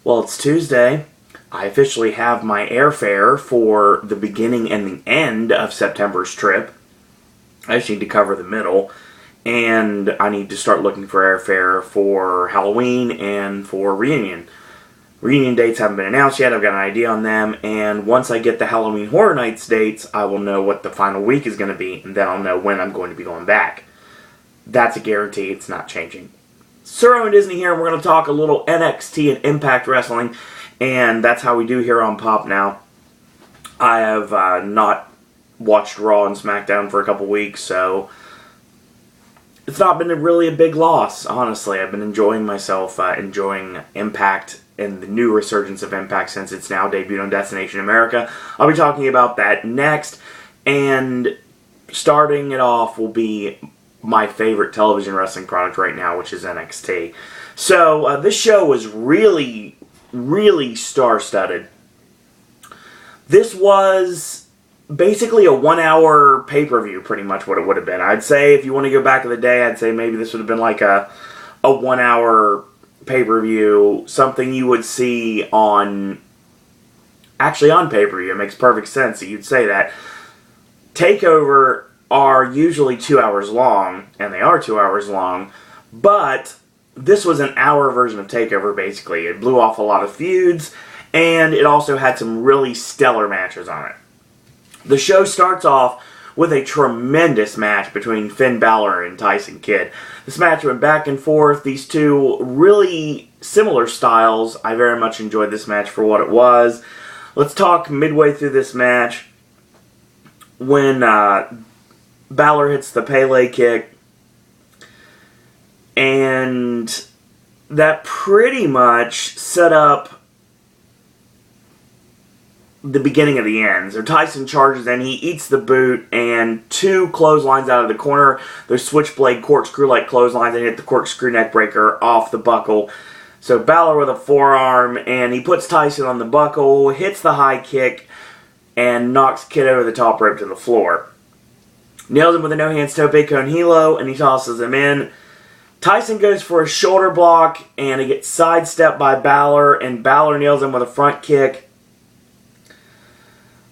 Well, it's Tuesday. I officially have my airfare for the beginning and the end of September's trip. I just need to cover the middle. And I need to start looking for airfare for Halloween and for Reunion. Reunion dates haven't been announced yet. I've got an idea on them. And once I get the Halloween Horror Nights dates, I will know what the final week is going to be. And then I'll know when I'm going to be going back. That's a guarantee. It's not changing. Sir and Disney here, and we're going to talk a little NXT and Impact Wrestling. And that's how we do here on Pop Now. I have not watched Raw and SmackDown for a couple weeks, so it's not been really a big loss, honestly. I've been enjoying myself, enjoying Impact and the new resurgence of Impact since it's now debuted on Destination America. I'll be talking about that next, and starting it off will be my favorite television wrestling product right now, which is NXT. So, this show was really star-studded. This was basically a 1-hour pay-per-view, pretty much what it would have been. I'd say, if you want to go back in the day, I'd say maybe this would have been like a 1-hour pay-per-view, something you would see on pay-per-view. It makes perfect sense that you'd say that. TakeOver are usually 2 hours long, and they are 2 hours long, but this was an hour version of TakeOver, basically. It blew off a lot of feuds, and it also had some really stellar matches on it. The show starts off with a tremendous match between Finn Balor and Tyson Kidd. This match went back and forth. These two really similar styles. I very much enjoyed this match for what it was. Let's talk midway through this match when Balor hits the Pele kick, and that pretty much set up the beginning of the end. So Tyson charges in, he eats the boot, and two clotheslines out of the corner. Those switchblade corkscrew-like clotheslines, and hit the corkscrew neckbreaker off the buckle. So Balor with a forearm, and he puts Tyson on the buckle, hits the high kick, and knocks Kidd over the top rope to the floor. Nails him with a no-hands tope con hilo, and he tosses him in. Tyson goes for a shoulder block, and he gets sidestepped by Balor, and Balor nails him with a front kick.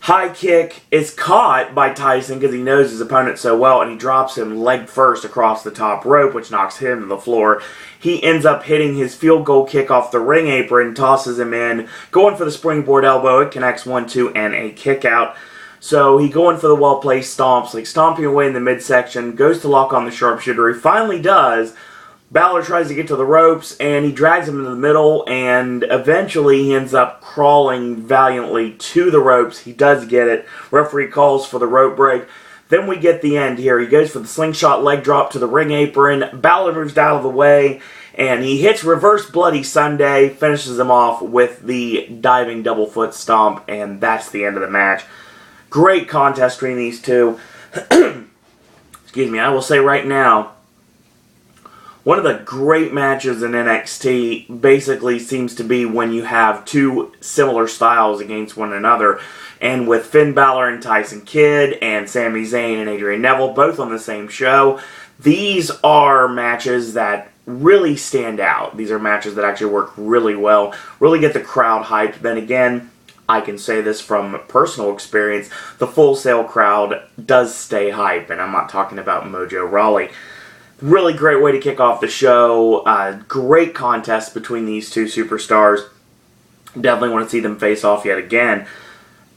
High kick is caught by Tyson because he knows his opponent so well, and he drops him leg first across the top rope, which knocks him to the floor. He ends up hitting his field goal kick off the ring apron, tosses him in, going for the springboard elbow. It connects 1-2 and a kick out. So he going for the well-placed stomps, like stomping away in the midsection, goes to lock on the sharpshooter. He finally does. Balor tries to get to the ropes, and he drags him into the middle, and eventually he ends up crawling valiantly to the ropes. He does get it. Referee calls for the rope break. Then we get the end here. He goes for the slingshot leg drop to the ring apron. Balor moves out of the way, and he hits reverse Bloody Sunday, finishes him off with the diving double foot stomp, and that's the end of the match. Great contest between these two. Excuse me, I will say right now, one of the great matches in NXT basically seems to be when you have two similar styles against one another. And with Finn Balor and Tyson Kidd and Sami Zayn and Adrian Neville both on the same show, these are matches that really stand out. These are matches that actually work really well, really get the crowd hyped. Then again, I can say this from personal experience, the Full Sail crowd does stay hype, and I'm not talking about Mojo Rawley. Really great way to kick off the show. Great contest between these two superstars. Definitely want to see them face off yet again.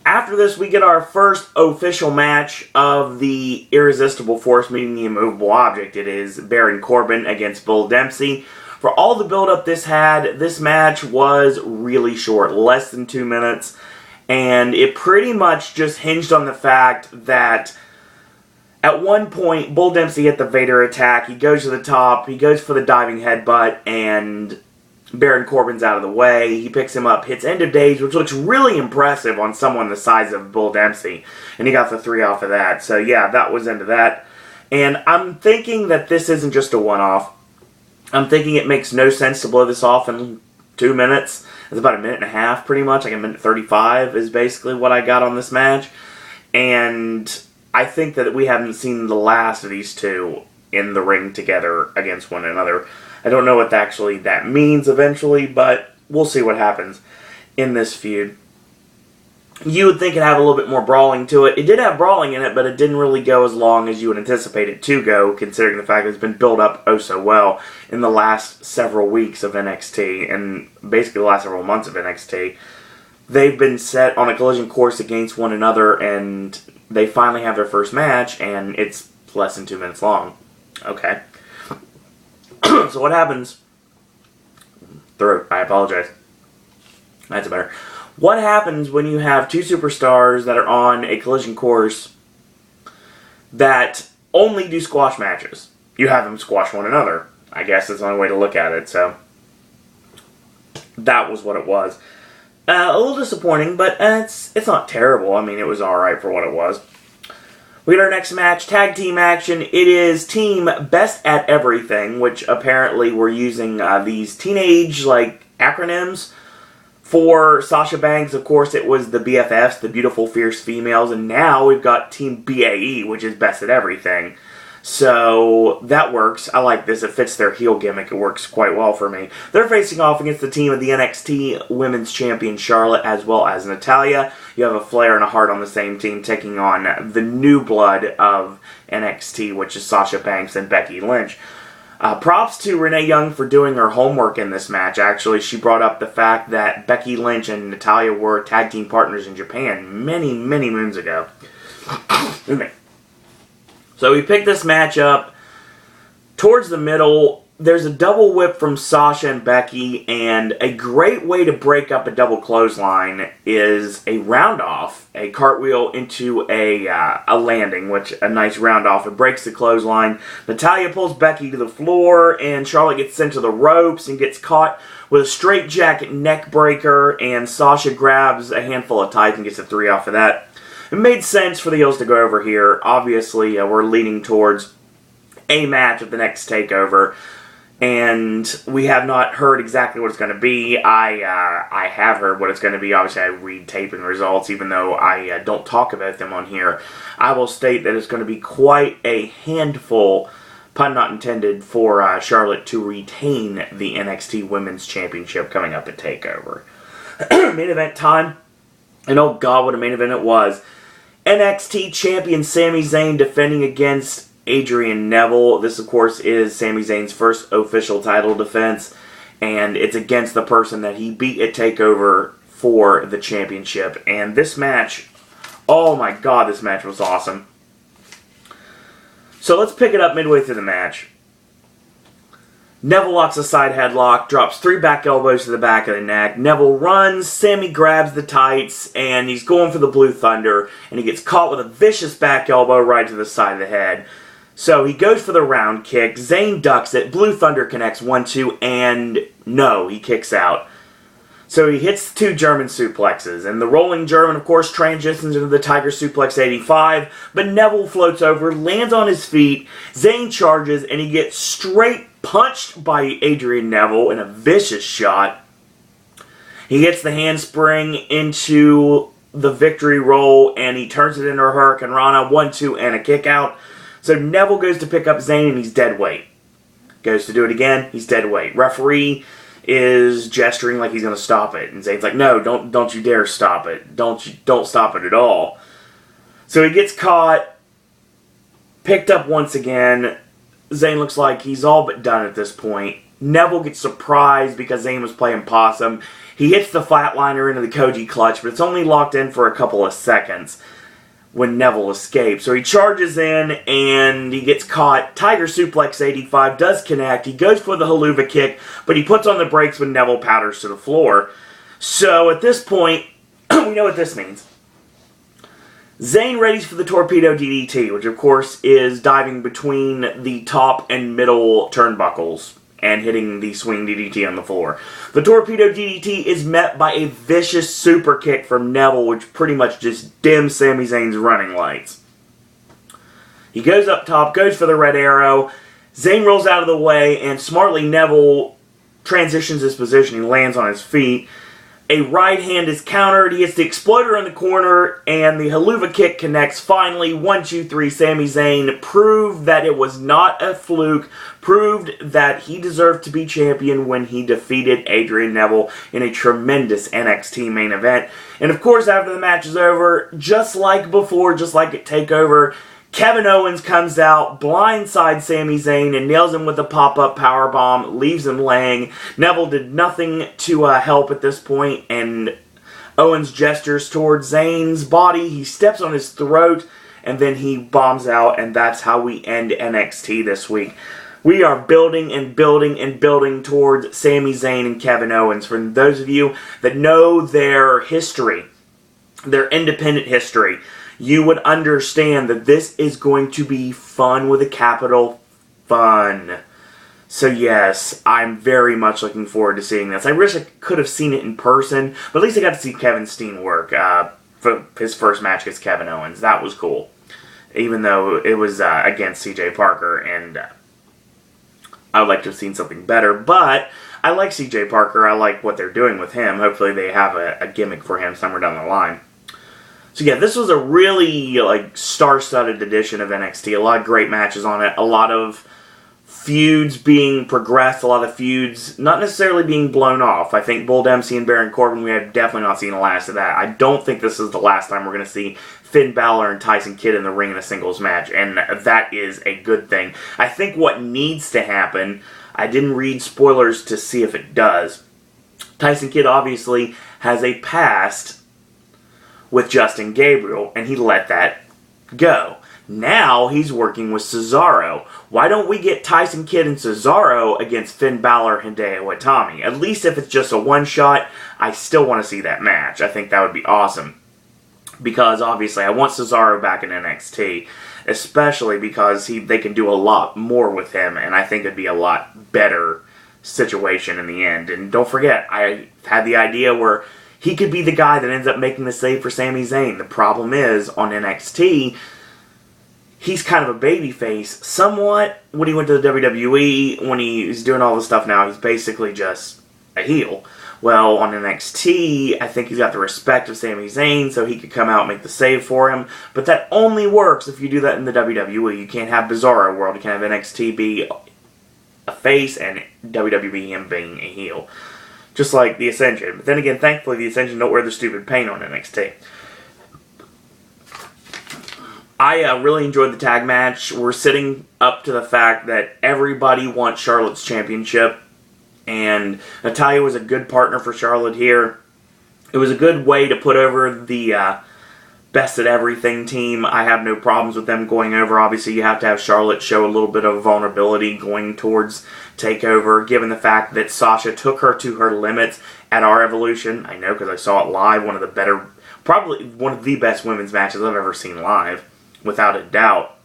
After this, we get our first official match of the Irresistible Force meeting the Immovable Object. It is Baron Corbin against Bull Dempsey. For all the build-up this had, this match was really short, less than 2 minutes, and it pretty much just hinged on the fact that at one point, Bull Dempsey hit the Vader attack, he goes to the top, he goes for the diving headbutt, and Baron Corbin's out of the way. He picks him up, hits End of Days, which looks really impressive on someone the size of Bull Dempsey, and he got the 3 off of that. So yeah, that was into that. And I'm thinking that this isn't just a one-off. I'm thinking it makes no sense to blow this off in 2 minutes. It's about 1.5 minutes, pretty much. Like 1:35 is basically what I got on this match. And I think that we haven't seen the last of these two in the ring together against one another. I don't know what actually that means eventually, but we'll see what happens in this feud. You would think it'd have a little bit more brawling to it. It did have brawling in it, but it didn't really go as long as you would anticipate it to go, considering the fact that it's been built up oh so well in the last several weeks of NXT, and basically the last several months of NXT. They've been set on a collision course against one another, and they finally have their first match, and it's less than 2 minutes long. Okay. So what happens... Throat, I apologize. That's better. What happens when you have two superstars that are on a collision course that only do squash matches? You have them squash one another. I guess that's the only way to look at it, so that was what it was. A little disappointing, but it's not terrible. I mean, it was alright for what it was. We get our next match, tag team action. It is Team Best at Everything, which apparently we're using these teenage, acronyms. For Sasha Banks, of course, it was the BFFs, the Beautiful Fierce Females, and now we've got Team BAE, which is Best at Everything. So, that works. I like this. It fits their heel gimmick. It works quite well for me. They're facing off against the team of the NXT Women's Champion Charlotte, as well as Natalya. You have a Flair and a Hart on the same team, taking on the new blood of NXT, which is Sasha Banks and Becky Lynch. Props to Renee Young for doing her homework in this match, actually. She brought up the fact that Becky Lynch and Natalya were tag team partners in Japan many, many moons ago. So we picked this match up towards the middle. There's a double whip from Sasha and Becky, and a great way to break up a double clothesline is a round-off, a cartwheel into a landing, which a nice round-off. It breaks the clothesline. Natalya pulls Becky to the floor, and Charlotte gets sent to the ropes and gets caught with a straight jacket neck breaker, and Sasha grabs a handful of tights and gets a 3 off of that. It made sense for the heels to go over here. Obviously, we're leaning towards a match at the next TakeOver. And we have not heard exactly what it's going to be. I have heard what it's going to be. Obviously, I read tape and results, even though I don't talk about them on here. I will state that it's going to be quite a handful, pun not intended, for Charlotte to retain the NXT Women's Championship coming up at TakeOver. Main event time. And oh god, what a main event it was. NXT Champion Sami Zayn defending against Adrian Neville. This, of course, is Sami Zayn's first official title defense, and it's against the person that he beat at TakeOver for the championship. And this match, oh my god, this match was awesome. So let's pick it up midway through the match. Neville locks a side headlock, drops 3 back elbows to the back of the neck. Neville runs, Sammy grabs the tights, and he's going for the Blue Thunder, and he gets caught with a vicious back elbow right to the side of the head. So he goes for the round kick, Zayn ducks it, Blue Thunder connects 1-2, and no, he kicks out. So he hits 2 German suplexes, and the rolling German, of course, transitions into the Tiger Suplex 85, but Neville floats over, lands on his feet, Zayn charges, and he gets straight punched by Adrian Neville in a vicious shot. He gets the handspring into the victory roll, and he turns it into a Hurricane Rana, 1-2, and a kick out. So Neville goes to pick up Zayn, and he's dead weight. Goes to do it again, he's dead weight. Referee is gesturing like he's going to stop it, and Zayn's like, no, don't you dare stop it. Don't stop it at all. So he gets caught, picked up once again. Zayn looks like he's all but done at this point. Neville gets surprised because Zayn was playing possum. He hits the flatliner into the Koji clutch, but it's only locked in for a couple of seconds when Neville escapes. So he charges in, and he gets caught. Tiger Suplex 85 does connect. He goes for the Haluva kick, but he puts on the brakes when Neville powders to the floor. So at this point, we know what this means. Zayn readies for the Torpedo DDT, which of course is diving between the top and middle turnbuckles and hitting the swing DDT on the floor. The Torpedo DDT is met by a vicious super kick from Neville, which pretty much just dims Sami Zayn's running lights. He goes up top, goes for the Red Arrow. Zayn rolls out of the way, and smartly Neville transitions his position. He lands on his feet. A right hand is countered. He hits the exploder in the corner, and the haluva kick connects finally. 1, 2, 3. Sami Zayn proved that it was not a fluke, proved that he deserved to be champion when he defeated Adrian Neville in a tremendous NXT main event. And of course, after the match is over, just like before, just like at TakeOver, Kevin Owens comes out, blindsides Sami Zayn, and nails him with a pop-up powerbomb, leaves him laying. Neville did nothing to help at this point, and Owens gestures towards Zayn's body. He steps on his throat, and then he bombs out, and that's how we end NXT this week. We are building and building and building towards Sami Zayn and Kevin Owens. For those of you that know their history, their independent history, you would understand that this is going to be fun with a capital fun. So yes, I'm very much looking forward to seeing this. I wish I could have seen it in person, but at least I got to see Kevin Steen work for his first match against Kevin Owens. That was cool. Even though it was against CJ Parker, and I would like to have seen something better, but I like CJ Parker. I like what they're doing with him. Hopefully they have a gimmick for him somewhere down the line. So yeah, this was a really star-studded edition of NXT. A lot of great matches on it. A lot of feuds being progressed. A lot of feuds not necessarily being blown off. I think Bull Dempsey and Baron Corbin, we have definitely not seen the last of that. I don't think this is the last time we're going to see Finn Balor and Tyson Kidd in the ring in a singles match, and that is a good thing. I think what needs to happen, I didn't read spoilers to see if it does. Tyson Kidd obviously has a past with Justin Gabriel, and he let that go. Now he's working with Cesaro. Why don't we get Tyson Kidd and Cesaro against Finn Balor and Hideo Itami? At least if it's just a one-shot, I still want to see that match. I think that would be awesome. Because obviously I want Cesaro back in NXT, especially because they can do a lot more with him, and I think it'd be a lot better situation in the end. And don't forget, I had the idea where he could be the guy that ends up making the save for Sami Zayn. The problem is, on NXT, he's kind of a babyface. Somewhat, when he went to the WWE, when he's doing all this stuff now, he's basically just a heel. Well, on NXT, I think he's got the respect of Sami Zayn, so he could come out and make the save for him. But that only works if you do that in the WWE. You can't have Bizarro World. You can't have NXT be a face and WWE him being a heel. Just like the Ascension. But then again, thankfully, the Ascension don't wear the stupid paint on NXT. I really enjoyed the tag match. We're sitting up to the fact that everybody wants Charlotte's championship. And Natalya was a good partner for Charlotte here. It was a good way to put over the Best at Everything team. I have no problems with them going over. Obviously, you have to have Charlotte show a little bit of vulnerability going towards TakeOver, given the fact that Sasha took her to her limits at our Evolution. I know because I saw it live. One of the better, probably one of the best women's matches I've ever seen live, without a doubt.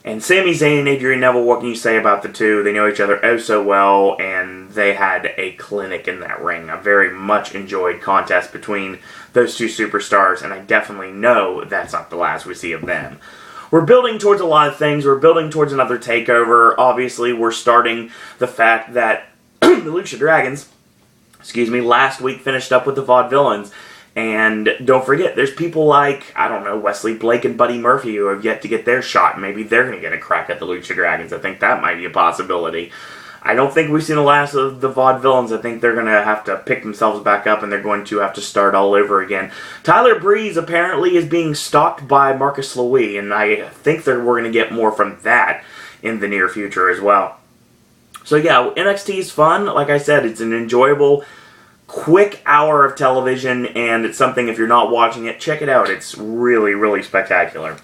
And Sami Zayn and Adrian Neville, what can you say about the two? They know each other oh so well, and they had a clinic in that ring. A very much enjoyed contest between those two superstars, and I definitely know that's not the last we see of them. We're building towards a lot of things. We're building towards another TakeOver. Obviously, we're starting the fact that the Lucha Dragons, last week finished up with the Vaudevillains. And don't forget, there's people like, I don't know, Wesley Blake and Buddy Murphy who have yet to get their shot. Maybe they're going to get a crack at the Lucha Dragons. I think that might be a possibility. I don't think we've seen the last of the Vaudevillains. I think they're going to have to pick themselves back up, and they're going to have to start all over again. Tyler Breeze apparently is being stalked by Marcus Louis, and I think that we're going to get more from that in the near future as well. So yeah, NXT is fun. Like I said, it's an enjoyable, quick hour of television, and it's something, if you're not watching it, check it out. It's really, really spectacular.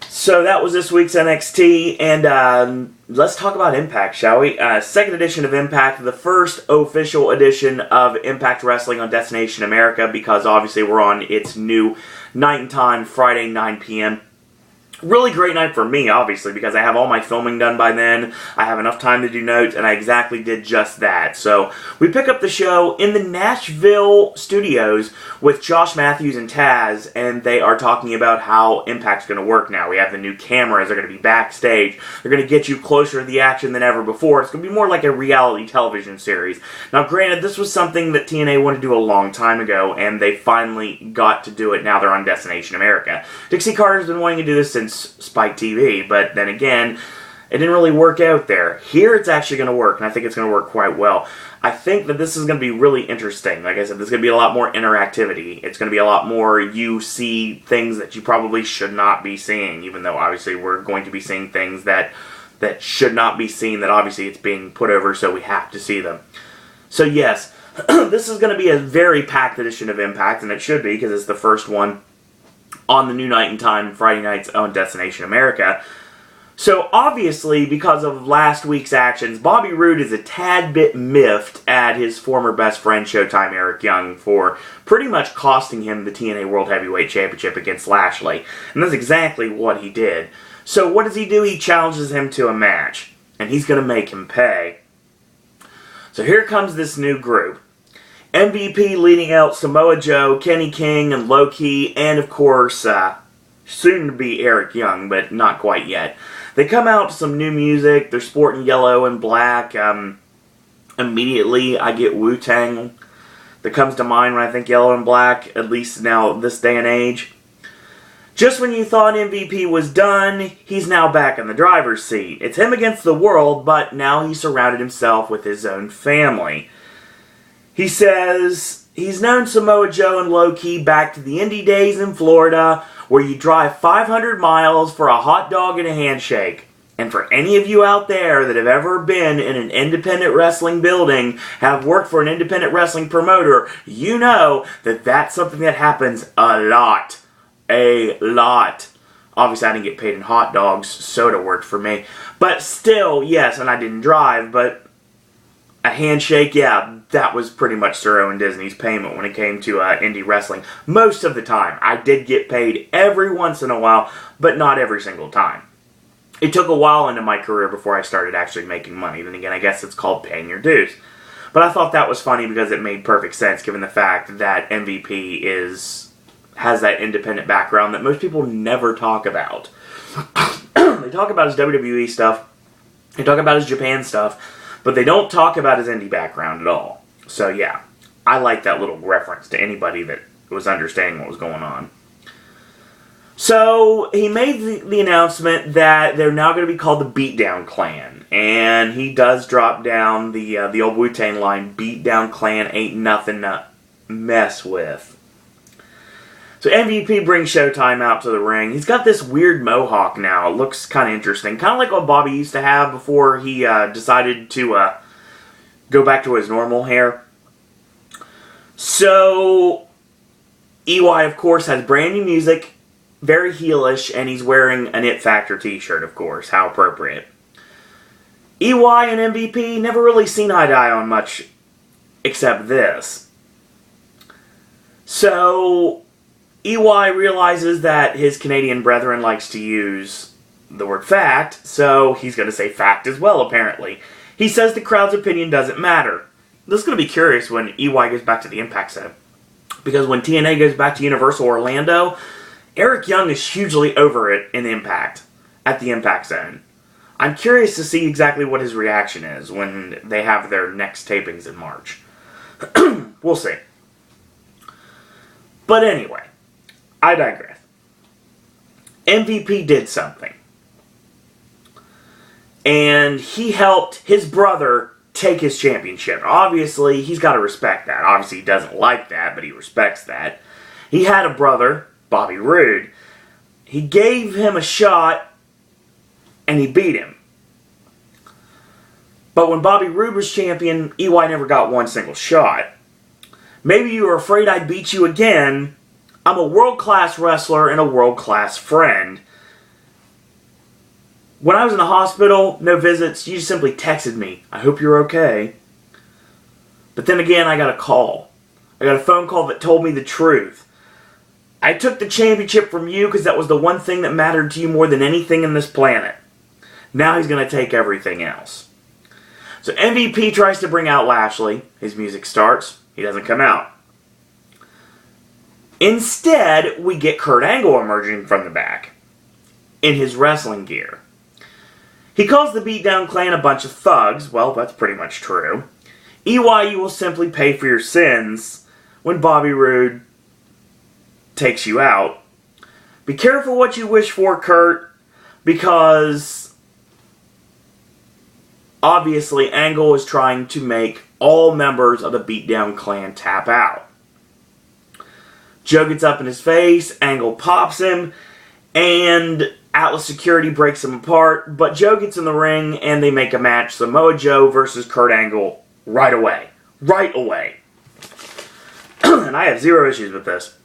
So that was this week's NXT, and let's talk about Impact, shall we? Second edition of Impact, the first official edition of Impact Wrestling on Destination America, because obviously we're on its new night and time, Friday, 9 p.m. Really great night for me, obviously, because I have all my filming done by then. I have enough time to do notes, and I exactly did just that. So, we pick up the show in the Nashville studios with Josh Matthews and Taz, and they are talking about how Impact's going to work now. We have the new cameras, they're going to be backstage, they're going to get you closer to the action than ever before. It's going to be more like a reality television series. Now, granted, this was something that TNA wanted to do a long time ago, and they finally got to do it. Now they're on Destination America. Dixie Carter's been wanting to do this since Spike TV, but then again, it didn't really work out there. Here it's actually going to work, and I think it's going to work quite well. I think that this is going to be really interesting. Like I said, there's going to be a lot more interactivity. It's going to be a lot more you see things that you probably should not be seeing, even though obviously we're going to be seeing things that should not be seen, that obviously it's being put over so we have to see them. So yes, this is going to be a very packed edition of Impact, and it should be because it's the first one on the new night and time, Friday nights on Destination America. So obviously, because of last week's actions, Bobby Roode is a tad bit miffed at his former best friend Showtime Eric Young for pretty much costing him the TNA World Heavyweight Championship against Lashley. And that's exactly what he did. So what does he do? He challenges him to a match, and he's going to make him pay. So here comes this new group. MVP leading out Samoa Joe, Kenny King, and Low-Ki, and of course, soon to be Eric Young, but not quite yet. They come out to some new music. They're sporting yellow and black. Immediately, I get Wu-Tang that comes to mind when I think yellow and black, at least now this day and age. Just when you thought MVP was done, he's now back in the driver's seat. It's him against the world, but now he's surrounded himself with his own family. He says he's known Samoa Joe and Low-Ki back to the indie days in Florida, where you drive 500 miles for a hot dog and a handshake. And for any of you out there that have ever been in an independent wrestling building, have worked for an independent wrestling promoter, you know that that's something that happens a lot. A lot. Obviously, I didn't get paid in hot dogs. Soda worked for me. But still, yes, and I didn't drive, but a handshake, yeah, that was pretty much Sir Owen Disney's payment when it came to indie wrestling. Most of the time. I did get paid every once in a while, but not every single time. It took a while into my career before I started actually making money. Then again, I guess it's called paying your dues. But I thought that was funny because it made perfect sense given the fact that MVP has that independent background that most people never talk about. They talk about his WWE stuff. They talk about his Japan stuff. But they don't talk about his indie background at all. So yeah, I like that little reference to anybody that was understanding what was going on. So he made the announcement that they're now going to be called the Beatdown Clan. And he does drop down the old Wu-Tang line, Beatdown Clan ain't nothing to mess with. So MVP brings Showtime out to the ring. He's got this weird mohawk now. It looks kind of interesting. Kind of like what Bobby used to have before he decided to go back to his normal hair. So, EY, of course, has brand new music. Very heelish, and he's wearing an It Factor t-shirt, of course. How appropriate. EY and MVP never really seen eye to eye on much except this. So EY realizes that his Canadian brethren likes to use the word fact, so he's going to say fact as well, apparently. He says the crowd's opinion doesn't matter. This is going to be curious when EY goes back to the Impact Zone. Because when TNA goes back to Universal Orlando, Eric Young is hugely over it in Impact, at the Impact Zone. I'm curious to see exactly what his reaction is when they have their next tapings in March. We'll see. But anyway, I digress. MVP did something. And he helped his brother take his championship. Obviously, he's got to respect that. Obviously, he doesn't like that, but he respects that. He had a brother, Bobby Roode. He gave him a shot, and he beat him. But when Bobby Roode was champion, EY never got one single shot. Maybe you were afraid I'd beat you again. I'm a world-class wrestler and a world-class friend. When I was in the hospital, no visits, you just simply texted me, I hope you're okay. But then again, I got a call. I got a phone call that told me the truth. I took the championship from you because that was the one thing that mattered to you more than anything in this planet. Now he's going to take everything else. So MVP tries to bring out Lashley. His music starts. He doesn't come out. Instead, we get Kurt Angle emerging from the back in his wrestling gear. He calls the Beatdown Clan a bunch of thugs. Well, that's pretty much true. EY, you will simply pay for your sins when Bobby Roode takes you out. Be careful what you wish for, Kurt, because obviously Angle is trying to make all members of the Beatdown Clan tap out. Joe gets up in his face, Angle pops him, and Atlas Security breaks him apart, but Joe gets in the ring and they make a match, Samoa Joe versus Kurt Angle, right away. Right away. And I have zero issues with this.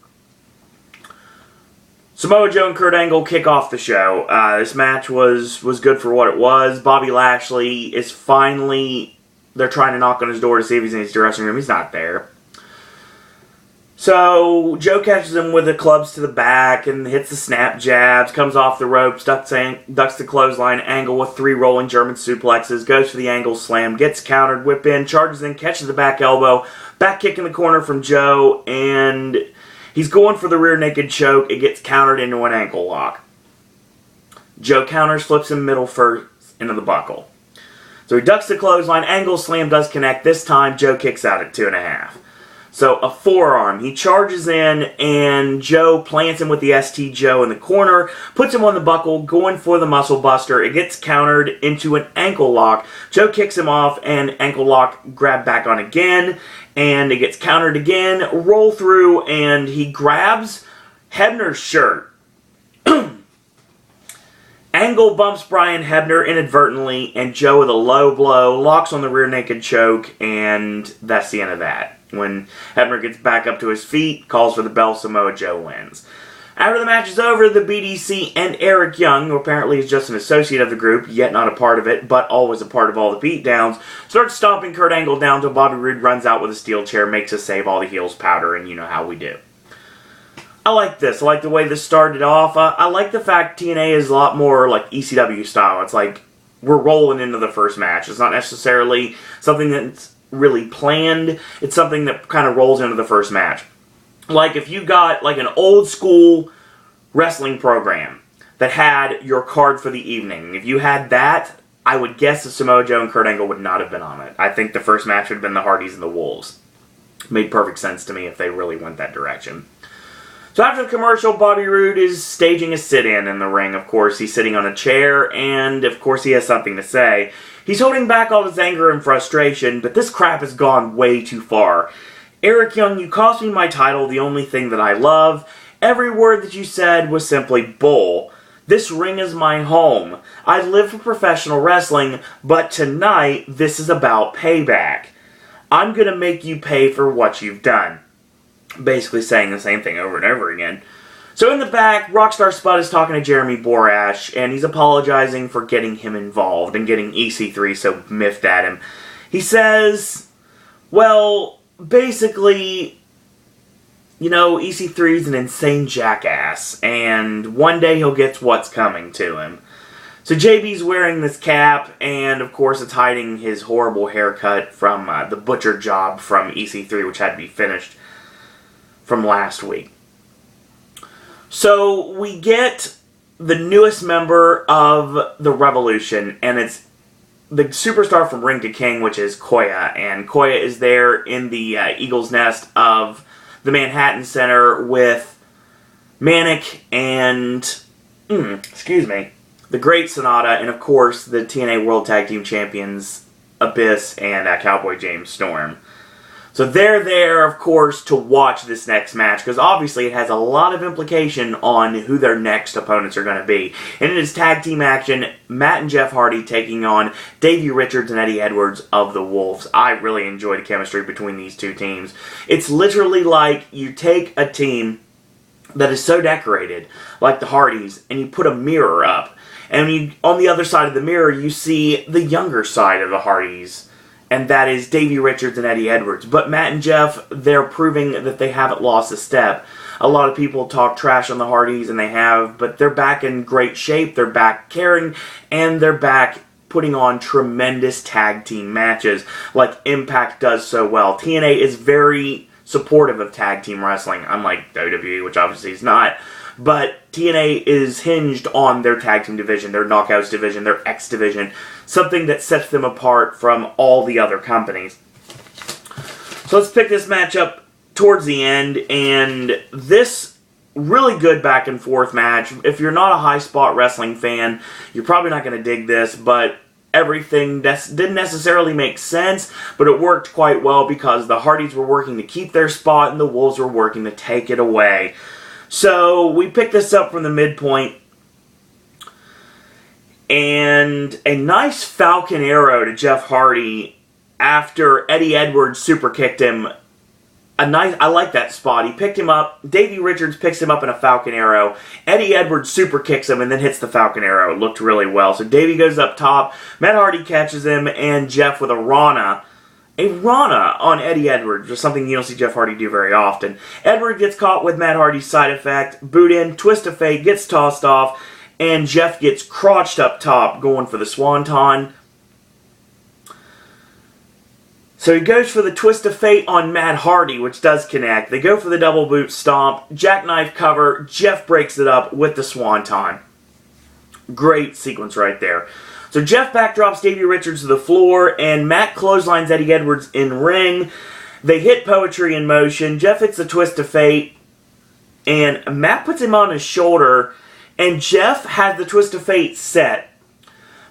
Samoa Joe and Kurt Angle kick off the show. This match was good for what it was. Bobby Lashley is finally... They're trying to knock on his door to see if he's in his dressing room. He's not there. So, Joe catches him with the clubs to the back and hits the snap jabs, comes off the ropes, ducks the clothesline, Angle with 3 rolling German suplexes, goes for the Angle slam, gets countered, whip in, charges in, catches the back elbow, back kick in the corner from Joe, and he's going for the rear naked choke. It gets countered into an ankle lock. Joe counters, flips him middle first into the buckle. So he ducks the clothesline, Angle slam does connect. This time, Joe kicks out at 2.5. So a forearm. He charges in, and Joe plants him with the ST Joe in the corner, puts him on the buckle, going for the muscle buster. It gets countered into an ankle lock. Joe kicks him off, and ankle lock grab back on again, and it gets countered again. Roll through, and he grabs Hebner's shirt. Angle bumps Brian Hebner inadvertently, and Joe with a low blow locks on the rear naked choke, and that's the end of that. When Hebner gets back up to his feet, calls for the bell, Samoa Joe wins. After the match is over, the BDC and Eric Young, who apparently is just an associate of the group, yet not a part of it, but always a part of all the beatdowns, starts stomping Kurt Angle down until Bobby Roode runs out with a steel chair, makes us save all the heels powder, and you know how we do. I like this. I like the way this started off. I like the fact TNA is a lot more like ECW style. It's like we're rolling into the first match. It's not necessarily something that's really planned. It's something that kind of rolls into the first match. Like if you got like an old school wrestling program that had your card for the evening. If you had that, I would guess that Samoa Joe and Kurt Angle would not have been on it. I think the first match would have been the Hardys and the Wolves. Made perfect sense to me if they really went that direction. So after the commercial, Bobby Roode is staging a sit-in in the ring. Of course, he's sitting on a chair, and of course he has something to say. He's holding back all his anger and frustration, but this crap has gone way too far. Eric Young, you cost me my title, the only thing that I love. Every word that you said was simply bull. This ring is my home. I live for professional wrestling, but tonight, this is about payback. I'm gonna make you pay for what you've done. Basically saying the same thing over and over again. So in the back, Rockstar Spud is talking to Jeremy Borash, and he's apologizing for getting him involved and getting EC3 so miffed at him. He says, well, basically, you know, EC3's an insane jackass, and one day he'll get what's coming to him. So JB's wearing this cap, and of course it's hiding his horrible haircut from the butcher job from EC3, which had to be finished from last week. So we get the newest member of the Revolution, and it's the superstar from Ring to King, which is Koya. And Koya is there in the Eagle's Nest of the Manhattan Center with Manic and, the Great Sonata, and of course the TNA World Tag Team Champions Abyss and Cowboy James Storm. So they're there, of course, to watch this next match, because obviously it has a lot of implication on who their next opponents are going to be. And it is tag team action, Matt and Jeff Hardy taking on Davey Richards and Eddie Edwards of the Wolves. I really enjoy the chemistry between these two teams. It's literally like you take a team that is so decorated, like the Hardys, and you put a mirror up. And on the other side of the mirror, you see the younger side of the Hardys and that is Davey Richards and Eddie Edwards. But Matt and Jeff, they're proving that they haven't lost a step. A lot of people talk trash on the Hardys, and they have, but they're back in great shape, they're back caring, and they're back putting on tremendous tag team matches like Impact does so well. TNA is very supportive of tag team wrestling, unlike WWE, which obviously is not. But TNA is hinged on their tag team division, their Knockouts division, their X division, something that sets them apart from all the other companies. So let's pick this match up towards the end, and this really good back and forth match. If you're not a high spot wrestling fan, you're probably not going to dig this, but everything didn't necessarily make sense, but it worked quite well because the Hardys were working to keep their spot and the Wolves were working to take it away. So we picked this up from the midpoint, and a nice Falcon Arrow to Jeff Hardy after Eddie Edwards super kicked him. I like that spot. He picked him up. Davey Richards picks him up in a Falcon Arrow. Eddie Edwards super kicks him and then hits the Falcon Arrow. It looked really well. So Davey goes up top. Matt Hardy catches him, and Jeff with a Rana. A Rana on Eddie Edwards, which is something you don't see Jeff Hardy do very often. Edwards gets caught with Matt Hardy's side effect. Boot in, twist of fate, gets tossed off, and Jeff gets crotched up top going for the Swanton. So he goes for the twist of fate on Matt Hardy, which does connect. They go for the double boot stomp, jackknife cover, Jeff breaks it up with the Swanton. Great sequence right there. So Jeff backdrops Davey Richards to the floor, and Matt clotheslines Eddie Edwards in ring. They hit Poetry in motion. Jeff hits the twist of fate, and Matt puts him on his shoulder, and Jeff has the twist of fate set.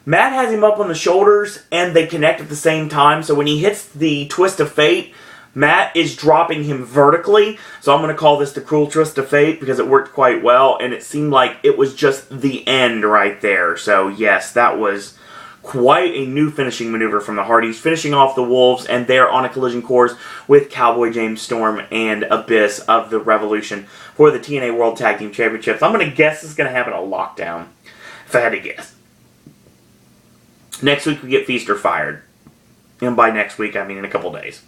Matt has him up on the shoulders, and they connect at the same time. So when he hits the twist of fate, Matt is dropping him vertically. So I'm going to call this the cruel twist of fate because it worked quite well, and it seemed like it was just the end right there. So yes, that was quite a new finishing maneuver from the Hardys, finishing off the Wolves, and they're on a collision course with Cowboy James Storm and Abyss of the Revolution for the TNA World Tag Team Championships. I'm going to guess this is going to happen at Lockdown, if I had to guess. Next week we get Feast or Fired. And by next week, I mean in a couple days.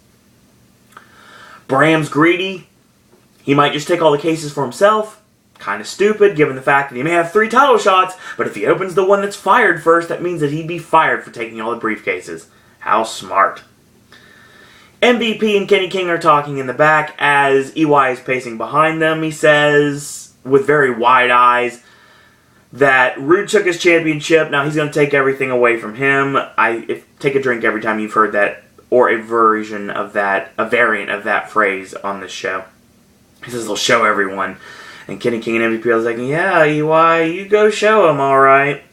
Bram's greedy. He might just take all the cases for himself. Kind of stupid, given the fact that he may have 3 title shots, but if he opens the one that's fired first, that means that he'd be fired for taking all the briefcases. How smart. MVP and Kenny King are talking in the back as EY is pacing behind them. He says, with very wide eyes, that Rude took his championship. Now he's going to take everything away from him. Take a drink every time you've heard that, or a version of that, a variant of that phrase on this show. He says he'll show everyone. And Kenny King and MVP are like, yeah, EY, you go show him, alright.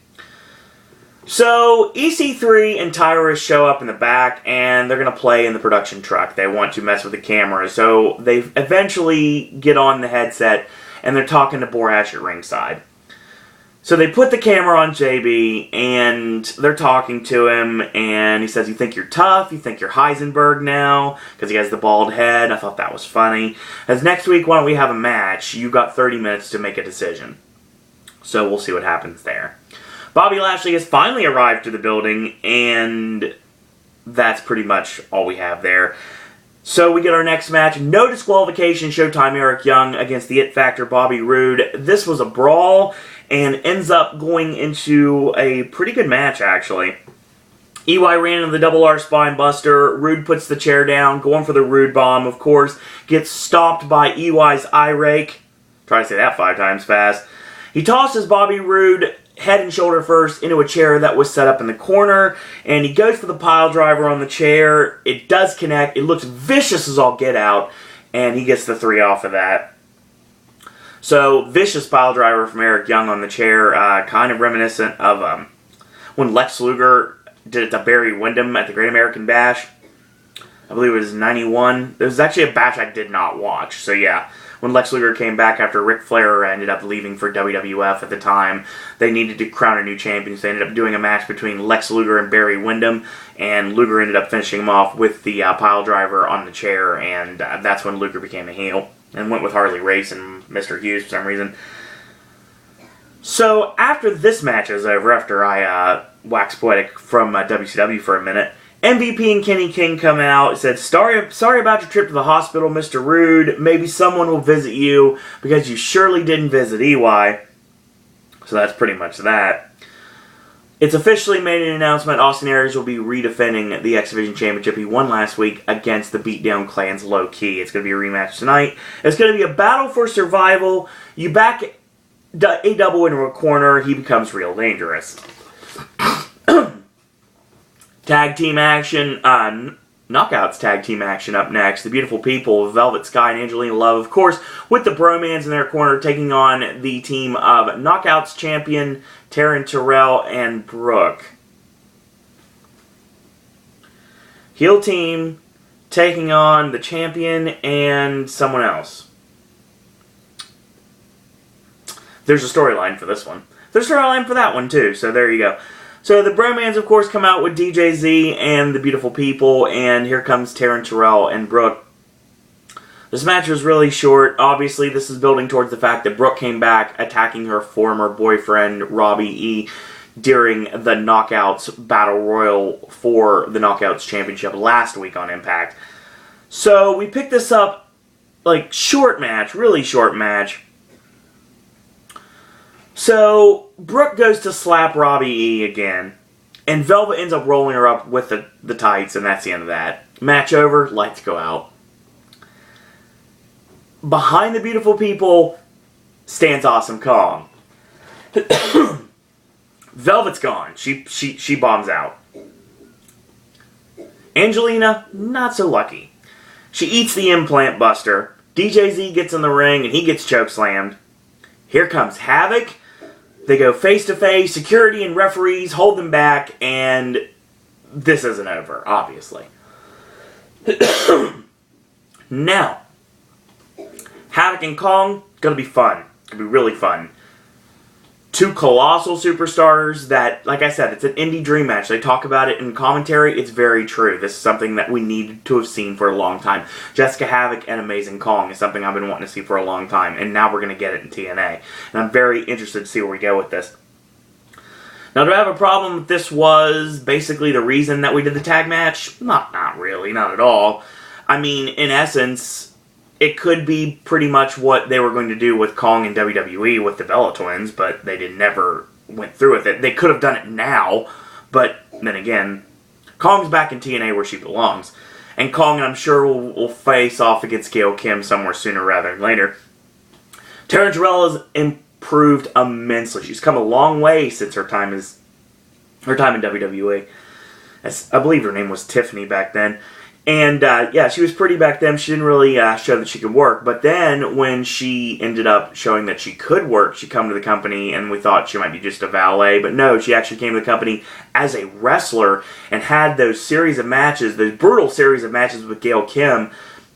So EC3 and Tyrus show up in the back, and they're going to play in the production truck. They want to mess with the camera. So they eventually get on the headset, and they're talking to Borash at ringside. So they put the camera on JB, and they're talking to him, and he says, you think you're tough? You think you're Heisenberg now? Because he has the bald head. I thought that was funny. As next week, why don't we have a match? You've got 30 minutes to make a decision. So we'll see what happens there. Bobby Lashley has finally arrived to the building, and that's pretty much all we have there. So we get our next match. No disqualification. Showtime Eric Young against the It Factor Bobby Roode. This was a brawl and ends up going into a pretty good match, actually. EY ran into the double R spine buster. Roode puts the chair down, going for the Roode bomb, of course. Gets stopped by EY's eye rake. Try to say that 5 times fast. He tosses Bobby Roode head and shoulder first into a chair that was set up in the corner, and he goes for the pile driver on the chair. It does connect. It looks vicious as all get out, and he gets the 3 off of that. So, vicious pile driver from Eric Young on the chair, kind of reminiscent of when Lex Luger did it to Barry Windham at the Great American Bash. I believe it was 91. It was actually a bash I did not watch, so yeah. When Lex Luger came back after Ric Flair ended up leaving for WWF at the time, they needed to crown a new champion, so they ended up doing a match between Lex Luger and Barry Windham, and Luger ended up finishing him off with the pile driver on the chair, and that's when Luger became a heel, and went with Harley Race and Mr. Hughes for some reason. So, after this match is over, after I wax poetic from WCW for a minute, MVP and Kenny King come out and said, sorry about your trip to the hospital, Mr. Rude. Maybe someone will visit you because you surely didn't visit EY. So that's pretty much that. It's officially made an announcement. Austin Aries will be redefending the X Division Championship he won last week against the Beatdown Clan's Low Key. It's going to be a rematch tonight. It's going to be a battle for survival. You back a double into a corner, he becomes real dangerous. Tag team action, Knockouts tag team action up next. The Beautiful People, Velvet Sky and Angelina Love, of course, with the Bromans in their corner, taking on the team of Knockouts champion Taryn Terrell and Brooke. Heel team taking on the champion and someone else. There's a storyline for this one. There's a storyline for that one too, so there you go. So the Bromans, of course, come out with DJZ and the Beautiful People, and here comes Taryn Terrell and Brooke. This match was really short. Obviously, this is building towards the fact that Brooke came back attacking her former boyfriend, Robbie E., during the Knockouts Battle Royal for the Knockouts Championship last week on Impact. So we picked this up, like, short match, really short match. So, Brooke goes to slap Robbie E again, and Velvet ends up rolling her up with the tights, and that's the end of that. Match over, lights go out. Behind the Beautiful People stands Awesome Kong. Velvet's gone. She bombs out. Angelina, not so lucky. She eats the implant buster. DJZ gets in the ring, and he gets chokeslammed. Here comes Havoc. They go face-to-face, security and referees hold them back, and this isn't over, obviously. Now, Havoc and Kong, gonna be fun. Gonna be really fun. Two colossal superstars that, like I said, it's an indie dream match. They talk about it in commentary. It's very true. This is something that we needed to have seen for a long time. Jessica Havoc and Amazing Kong is something I've been wanting to see for a long time, and now we're going to get it in TNA. And I'm very interested to see where we go with this. Now, do I have a problem with this was basically the reason that we did the tag match? Not really, not at all. I mean, in essence, it could be pretty much what they were going to do with Kong and WWE with the Bella Twins, but they never went through with it. They could have done it now, but then again, Kong's back in TNA where she belongs. And Kong, I'm sure, will face off against Gail Kim somewhere sooner rather than later. Taryn Terrell has improved immensely. She's come a long way since her time in WWE. I believe her name was Tiffany back then. And, yeah, she was pretty back then. She didn't really show that she could work. But then, when she ended up showing that she could work, she came to the company, and we thought she might be just a valet. But no, she actually came to the company as a wrestler and had those series of matches, those brutal series of matches with Gail Kim.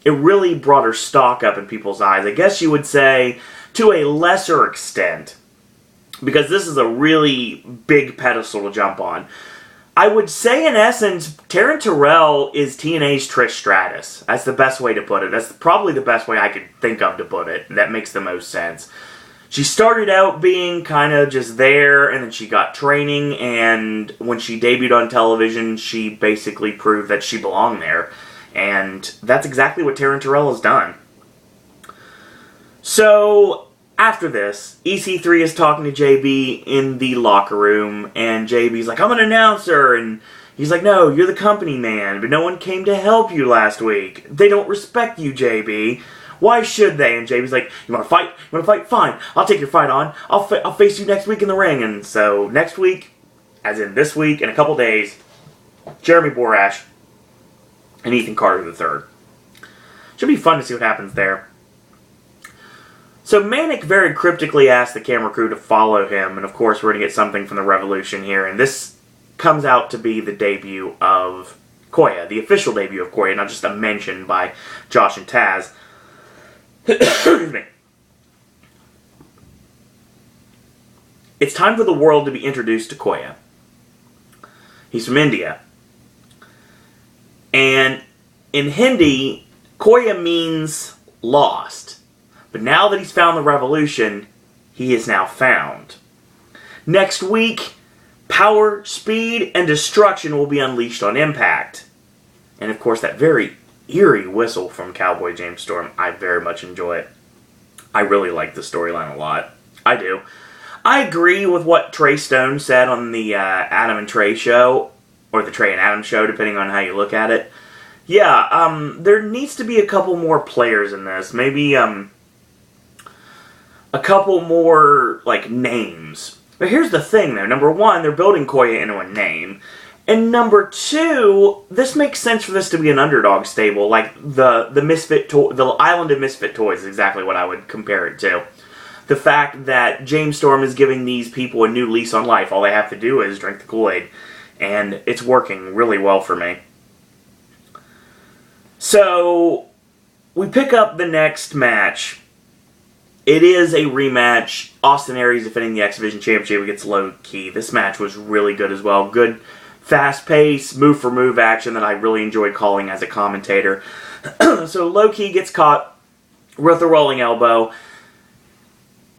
It really brought her stock up in people's eyes. I guess you would say, to a lesser extent. Because this is a really big pedestal to jump on. I would say, in essence, Taryn Terrell is TNA's Trish Stratus. That's the best way to put it. That's probably the best way I could think of to put it. That makes the most sense. She started out being kind of just there, and then she got training, and when she debuted on television, she basically proved that she belonged there. And that's exactly what Taryn Terrell has done. So, after this, EC3 is talking to JB in the locker room, and JB's like, I'm an announcer, and he's like, no, you're the company man, but no one came to help you last week. They don't respect you, JB. Why should they? And JB's like, you want to fight? You want to fight? Fine, I'll take your fight on. I'll face you next week in the ring. And so, next week, as in this week, in a couple days, Jeremy Borash and Ethan Carter III. Should be fun to see what happens there. So Manic very cryptically asked the camera crew to follow him, and of course we're going to get something from the Revolution here, and this comes out to be the debut of Koya, the official debut of Koya, not just a mention by Josh and Taz. Excuse me. It's time for the world to be introduced to Koya. He's from India. And in Hindi, Koya means lost. But now that he's found the Revolution, he is now found. Next week, power, speed, and destruction will be unleashed on Impact. And of course, that very eerie whistle from Cowboy James Storm. I very much enjoy it. I really like the storyline a lot. I do. I agree with what Trey Stone said on the Adam and Trey show, or the Trey and Adam show, depending on how you look at it. Yeah, there needs to be a couple more players in this. Maybe a couple more, like, names. But here's the thing, though. Number one, they're building Koya into a name. And number two, this makes sense for this to be an underdog stable. Like, the Island of Misfit Toys is exactly what I would compare it to. The fact that James Storm is giving these people a new lease on life. All they have to do is drink the Kool-Aid. And it's working really well for me. So, we pick up the next match. It is a rematch. Austin Aries defending the X Division Championship against Low Ki. This match was really good as well. Good, fast-paced, move-for-move action that I really enjoyed calling as a commentator. So Low Ki gets caught with a rolling elbow.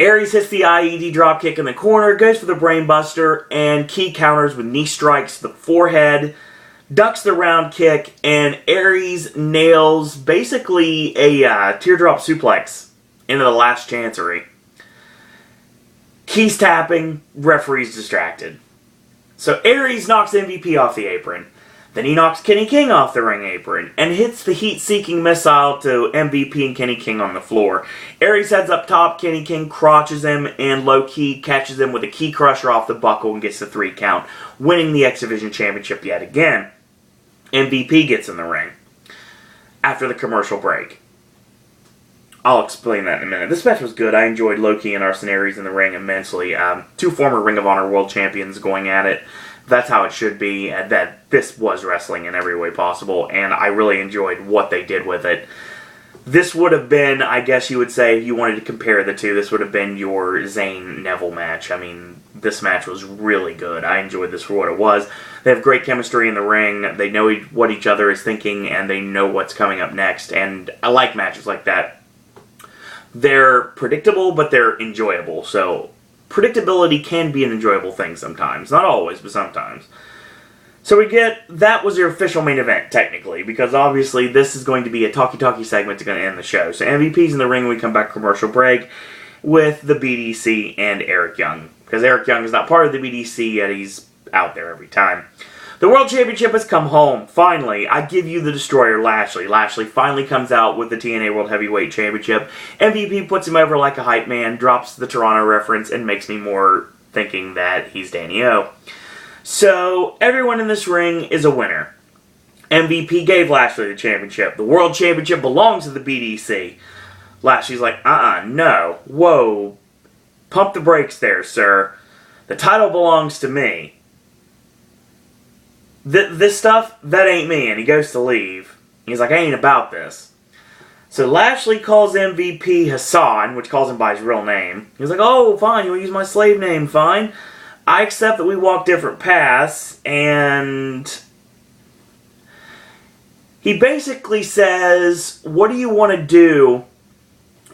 Aries hits the IED dropkick in the corner, goes for the brainbuster, and Ki counters with knee strikes to the forehead, ducks the round kick, and Aries nails basically a teardrop suplex into the last chancery. Ki's tapping, referee's distracted. So Aries knocks MVP off the apron. Then he knocks Kenny King off the ring apron and hits the heat-seeking missile to MVP and Kenny King on the floor. Aries heads up top, Kenny King crotches him, and Low Ki catches him with a key crusher off the buckle and gets the 3 count, winning the X Division Championship yet again. MVP gets in the ring after the commercial break. I'll explain that in a minute. This match was good. I enjoyed Low Ki and Austin Aries in the ring immensely. 2 former Ring of Honor World Champions going at it. That's how it should be. That this was wrestling in every way possible, and I really enjoyed what they did with it. This would have been, I guess you would say, if you wanted to compare the two, this would have been your Zayn-Neville match. I mean, this match was really good. I enjoyed this for what it was. They have great chemistry in the ring. They know what each other is thinking, and they know what's coming up next. And I like matches like that. They're predictable, but they're enjoyable. So, predictability can be an enjoyable thing sometimes. Not always, but sometimes. So that was your official main event, technically, because obviously this is going to be a talkie-talkie segment to end the show. So MVP's in the ring when we come back commercial break with the BDC and Eric Young. Because Eric Young is not part of the BDC, yet he's out there every time. The World Championship has come home, finally. I give you the Destroyer, Lashley. Lashley finally comes out with the TNA World Heavyweight Championship. MVP puts him over like a hype man, drops the Toronto reference, and makes me more thinking that he's Danny O. So, everyone in this ring is a winner. MVP gave Lashley the championship. The World Championship belongs to the BDC. Lashley's like, no. Whoa. Pump the brakes there, sir. The title belongs to me. This stuff, that ain't me. And he goes to leave. He's like, I ain't about this. So Lashley calls MVP Hassan, which calls him by his real name. He's like, oh, fine, you want to use my slave name, fine. I accept that we walk different paths, and he basically says, what do you want to do?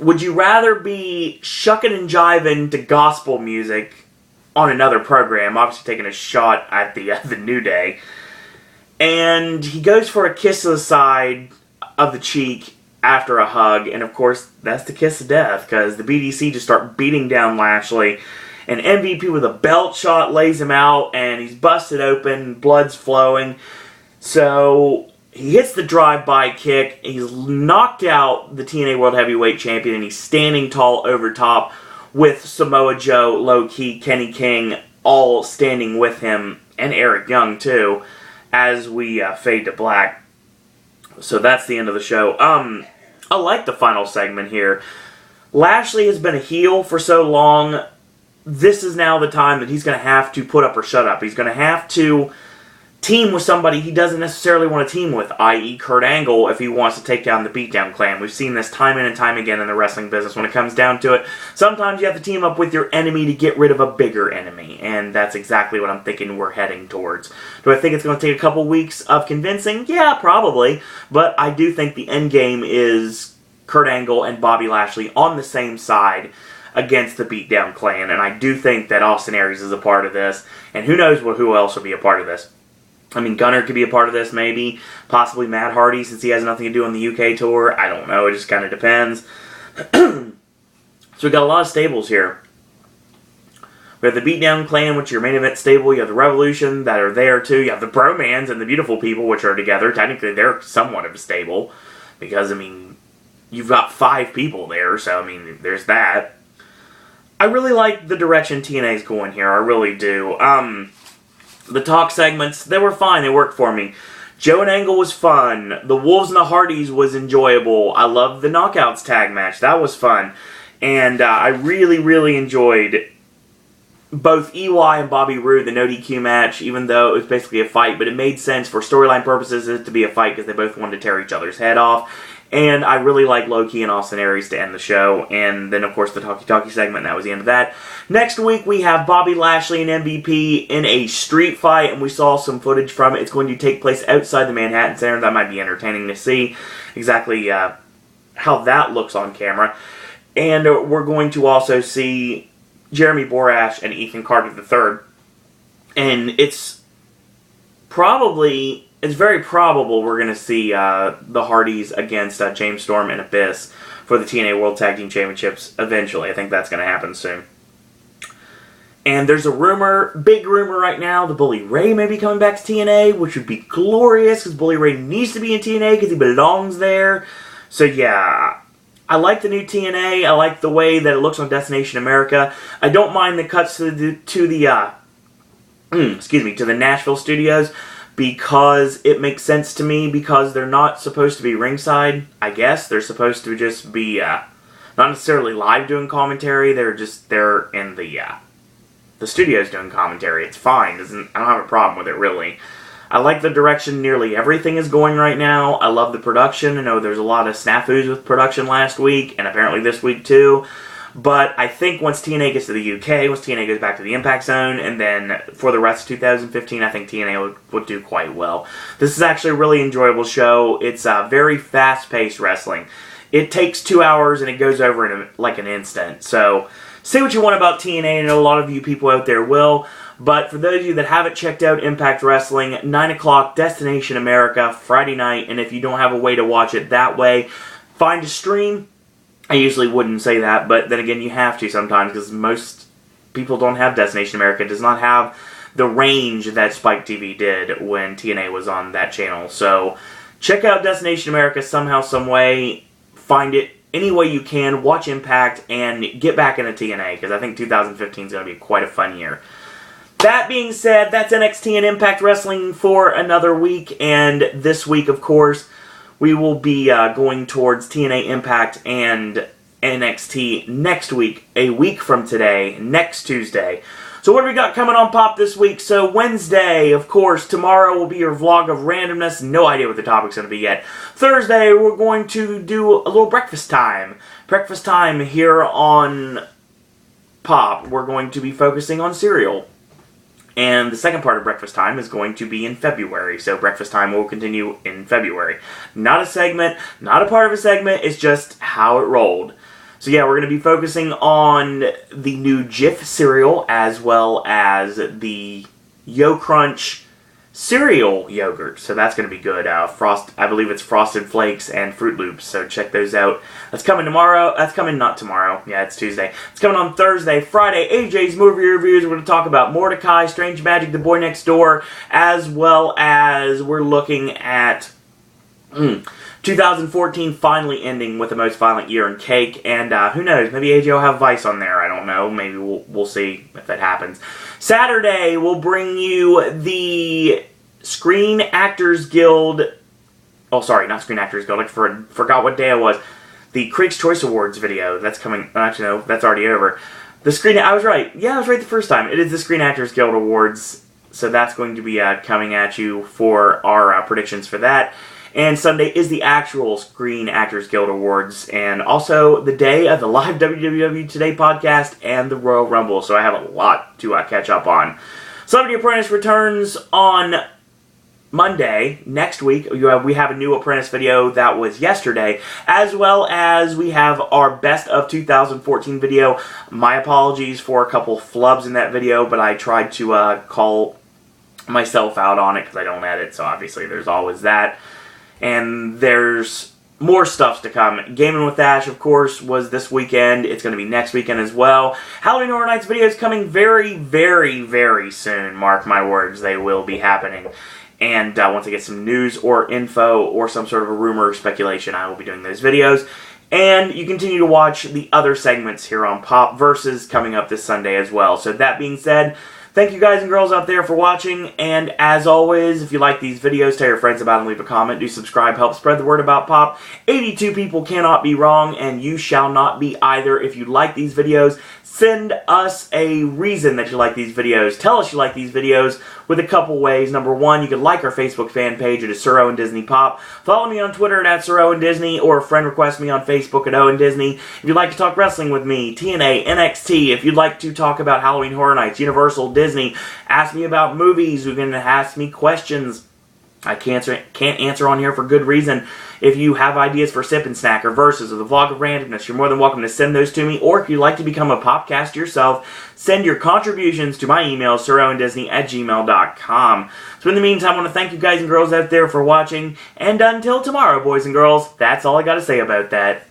Would you rather be shucking and jiving to gospel music on another program, obviously taking a shot at the New Day, and he goes for a kiss to the side of the cheek after a hug, and of course, that's the kiss of death, because the BDC just start beating down Lashley, and MVP with a belt shot lays him out, and he's busted open, blood's flowing, so he hits the drive-by kick, he's knocked out the TNA World Heavyweight Champion, and he's standing tall over top with Samoa Joe, Low Ki, Kenny King, all standing with him, and Eric Young, too, as we fade to black. So that's the end of the show. I like the final segment here. Lashley has been a heel for so long. This is now the time that he's going to have to put up or shut up. He's going to have to team with somebody he doesn't necessarily want to team with, i.e. Kurt Angle, if he wants to take down the Beatdown Clan. We've seen this time and time again in the wrestling business when it comes down to it. Sometimes you have to team up with your enemy to get rid of a bigger enemy, and that's exactly what I'm thinking we're heading towards. Do I think it's going to take a couple weeks of convincing? Yeah, probably, but I do think the end game is Kurt Angle and Bobby Lashley on the same side against the Beatdown Clan, and I do think that Austin Aries is a part of this, and who knows who else will be a part of this. I mean, Gunner could be a part of this, maybe. Possibly Matt Hardy, since he has nothing to do on the UK tour. I don't know. It just kind of depends. So we got a lot of stables here. We have the Beatdown Clan, which is your main event stable. You have the Revolution that are there, too. You have the Bromans and the Beautiful People, which are together. Technically, they're somewhat of a stable. Because, I mean, you've got 5 people there. So, I mean, there's that. I really like the direction TNA's going here. I really do. The talk segments, they were fine. They worked for me. Joe and Angle was fun. The Wolves and the Hardys was enjoyable. I loved the Knockouts tag match. That was fun. And I really, really enjoyed both EY and Bobby Roode, the no DQ match, even though it was basically a fight. But it made sense for storyline purposes to be a fight because they both wanted to tear each other's head off. And I really like Low-Ki and Austin Aries to end the show. And then, of course, the Talkie segment, and that was the end of that. Next week, we have Bobby Lashley and MVP in a street fight, and we saw some footage from it. It's going to take place outside the Manhattan Center. That might be entertaining to see exactly how that looks on camera. And we're going to also see Jeremy Borash and Ethan Carter III. And it's very probable we're going to see the Hardys against James Storm and Abyss for the TNA World Tag Team Championships eventually. I think that's going to happen soon. And there's a rumor, big rumor right now, the Bully Ray may be coming back to TNA, which would be glorious because Bully Ray needs to be in TNA because he belongs there. So yeah, I like the new TNA. I like the way that it looks on Destination America. I don't mind the cuts to the Nashville studios, because it makes sense to me, because they're not supposed to be ringside, I guess. They're supposed to just be, not necessarily live doing commentary, they're in the studios doing commentary. It's fine, I don't have a problem with it, really. I like the direction nearly everything is going right now. I love the production. I know there's a lot of snafus with production last week, and apparently this week too. But I think once TNA gets to the UK, once TNA goes back to the Impact Zone, and then for the rest of 2015, I think TNA would do quite well. This is actually a really enjoyable show. It's very fast-paced wrestling. It takes 2 hours, and it goes over in like an instant. So, say what you want about TNA, and a lot of you people out there will. But for those of you that haven't checked out Impact Wrestling, 9 o'clock, Destination America, Friday night. And if you don't have a way to watch it that way, find a stream. I usually wouldn't say that, but then again, you have to sometimes because most people don't have Destination America. It does not have the range that Spike TV did when TNA was on that channel. So check out Destination America somehow, some way. Find it any way you can. Watch Impact and get back into TNA because I think 2015 is going to be quite a fun year. That being said, that's NXT and Impact Wrestling for another week. And this week, of course, we will be going towards TNA Impact and NXT next week, a week from today, next Tuesday. So what do we got coming on Pop this week? So Wednesday, of course, tomorrow will be your vlog of randomness. No idea what the topic's going to be yet. Thursday, we're going to do a little breakfast time. Breakfast time here on Pop. We're going to be focusing on cereal. And the second part of Breakfast Time is going to be in February. So Breakfast Time will continue in February. Not a segment, not a part of a segment, it's just how it rolled. So yeah, we're going to be focusing on the new Jif cereal as well as the Yo Crunch cereal yogurt. So that's going to be good. I believe it's Frosted Flakes and Fruit Loops. So check those out. That's coming tomorrow. That's coming not tomorrow. Yeah, it's Tuesday. It's coming on Thursday. Friday, AJ's movie reviews. We're going to talk about Mordecai, Strange Magic, The Boy Next Door, as well as we're looking at 2014 finally ending with the most violent year in cake. And who knows? Maybe AJ will have Vice on there. I don't know. Maybe we'll see if that happens. Saturday, we'll bring you the Screen Actors Guild. Oh, sorry, not Screen Actors Guild. I forgot what day it was. The Critics' Choice Awards video. That's coming. Actually, no, that's already over. I was right. Yeah, I was right the first time. It is the Screen Actors Guild Awards. So that's going to be coming at you for our predictions for that. And Sunday is the actual Screen Actors Guild Awards, and also the day of the live WWW Today podcast and the Royal Rumble, so I have a lot to catch up on. Celebrity Apprentice returns on Monday, next week. We have a new Apprentice video that was yesterday, as well as we have our Best of 2014 video. My apologies for a couple flubs in that video, but I tried to call myself out on it because I don't edit, so obviously there's always that. And there's more stuff to come. Gaming with Ash, of course, was this weekend. It's going to be next weekend as well. Halloween Horror Nights videos coming very, very, very soon. Mark my words, they will be happening. And once I get some news or info or some sort of a rumor or speculation, I will be doing those videos. And you continue to watch the other segments here on Pop Versus coming up this Sunday as well. So that being said, thank you guys and girls out there for watching, and as always, if you like these videos, tell your friends about them, leave a comment, do subscribe, help spread the word about Pop. 82 people cannot be wrong, and you shall not be either. If you like these videos, send us a reason that you like these videos. Tell us you like these videos with a couple ways. Number one, you can like our Facebook fan page. It is Sir Owen Disney Pop. Follow me on Twitter at Sir Owen Disney, or a friend request me on Facebook at Owen Disney. If you'd like to talk wrestling with me, TNA, NXT. If you'd like to talk about Halloween Horror Nights, Universal, Disney, ask me about movies. You can ask me questions I can't answer on here for good reason. If you have ideas for Sip and Snack or Versus or the Vlog of Randomness, you're more than welcome to send those to me. Or if you'd like to become a Popcast yourself, send your contributions to my email, sirowendisney@gmail.com. So in the meantime, I want to thank you guys and girls out there for watching. And until tomorrow, boys and girls, that's all I got to say about that.